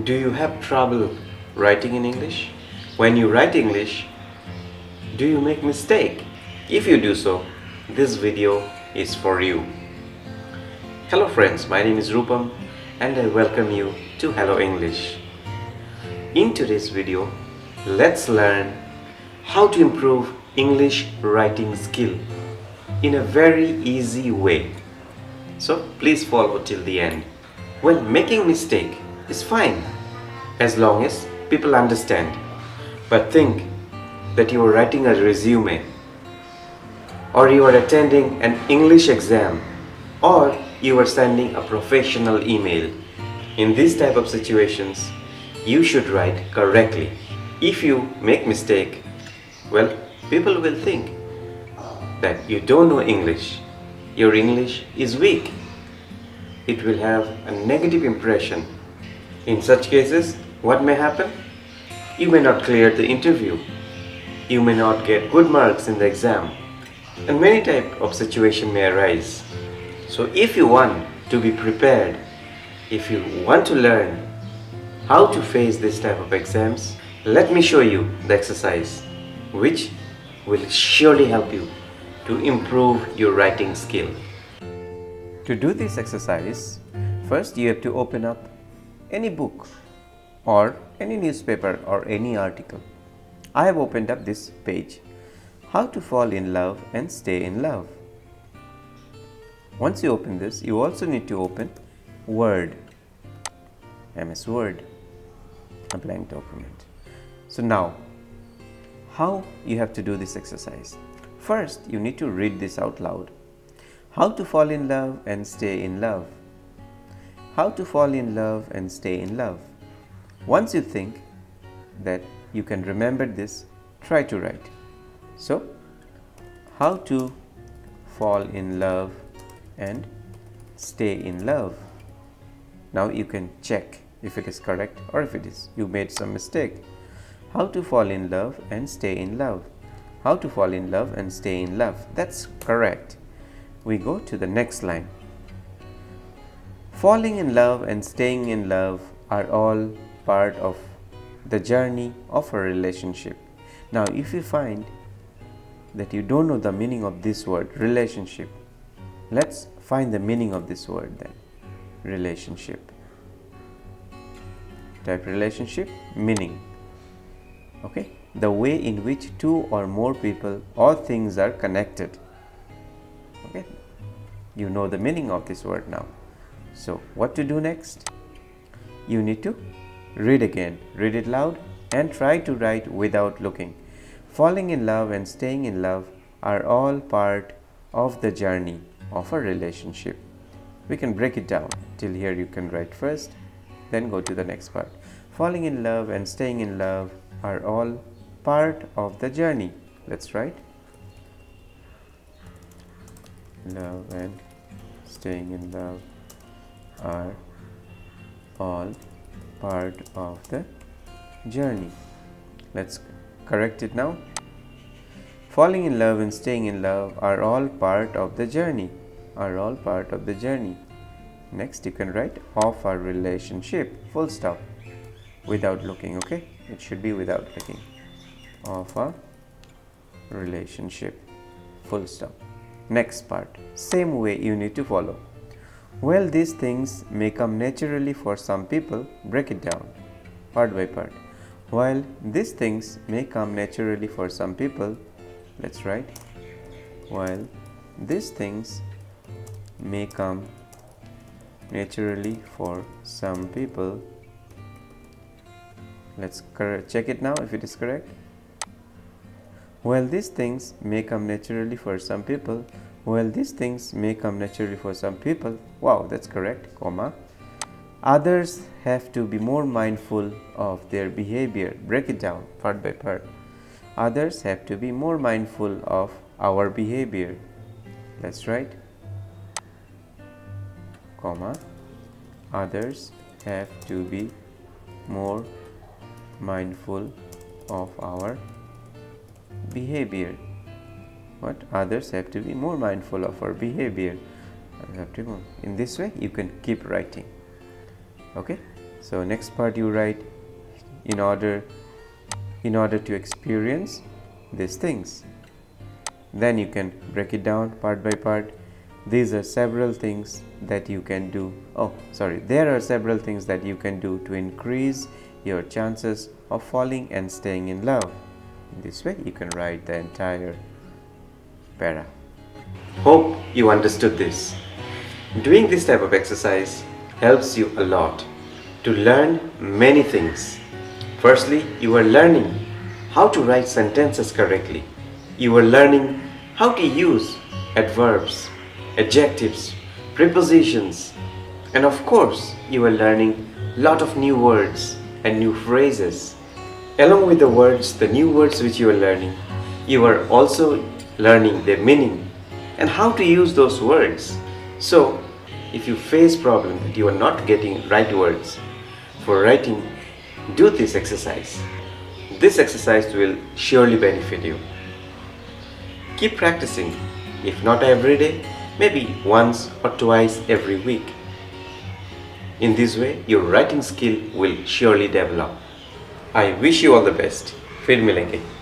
Do you have trouble writing in English? When you write English, do you make mistake? If you do so, this video is for you. Hello friends, my name is Rupam and I welcome you to Hello English. In today's video, let's learn how to improve English writing skill in a very easy way. So please follow till the end. Well, making mistake is fine as long as people understand. But think that you are writing a resume, or you are attending an English exam, or you are sending a professional email. In these type of situations, you should write correctly. If you make mistake, well, people will think that you don't know English. Your English is weak. It will have a negative impression. In such cases, what may happen? You may not clear the interview. You may not get good marks in the exam. And many types of situation may arise. So if you want to be prepared, if you want to learn how to face this type of exams, let me show you the exercise which will surely help you to improve your writing skill. To do this exercise, first you have to open up any book or any newspaper or any article. I have opened up this page, How to Fall in Love and Stay in Love. Once you open this, you also need to open Word, MS Word, a blank document. So now, how you have to do this exercise? First, you need to read this out loud. How to fall in love and stay in love. How to fall in love and stay in love. Once you think that you can remember this, try to write. So, how to fall in love and stay in love. Now you can check if it is correct or if it is you made some mistake. How to fall in love and stay in love. How to fall in love and stay in love. That's correct. We go to the next line. Falling in love and staying in love are all part of the journey of a relationship. Now, if you find that you don't know the meaning of this word, relationship, let's find the meaning of this word then. Relationship. Type relationship, meaning. Okay? The way in which two or more people or things are connected. Okay? You know the meaning of this word now. So, what to do next? You need to read again. Read it loud and try to write without looking. Falling in love and staying in love are all part of the journey of a relationship. We can break it down. Till here you can write first, then go to the next part. Falling in love and staying in love are all part of the journey. Let's write. Love and staying in love are all part of the journey. Let's correct it now. Falling in love and staying in love are all part of the journey. Are all part of the journey. Next you can write of our relationship, full stop, without looking. Okay, it should be without looking. Of a relationship, full stop. Next part, same way you need to follow. Well, these things may come naturally for some people. Break it down part by part. While these things may come naturally for some people, let's write. While these things may come naturally for some people, let's check it now if it is correct. While these things may come naturally for some people, while these things may come naturally for some people, wow, that's correct, comma. Others have to be more mindful of their behavior. Break it down part by part. Others have to be more mindful of our behavior. Let's write, comma. Others have to be more mindful of our behavior. What? Others have to be more mindful of our behavior. In this way you can keep writing. Okay, So next part you write in order to experience these things. Then you can break it down part by part. These are several things that you can do. There are several things that you can do to increase your chances of falling and staying in love. In this way, you can write the entire para. Hope you understood this. Doing this type of exercise helps you a lot to learn many things. Firstly, you are learning how to write sentences correctly. You are learning how to use adverbs, adjectives, prepositions, and of course, you are learning a lot of new words and new phrases. Along with the new words which you are learning, you are also learning their meaning and how to use those words. So, if you face problem that you are not getting right words for writing, do this exercise. This exercise will surely benefit you. Keep practicing, if not every day, maybe once or twice every week. In this way, your writing skill will surely develop. I wish you all the best. फिर मिलेंगे.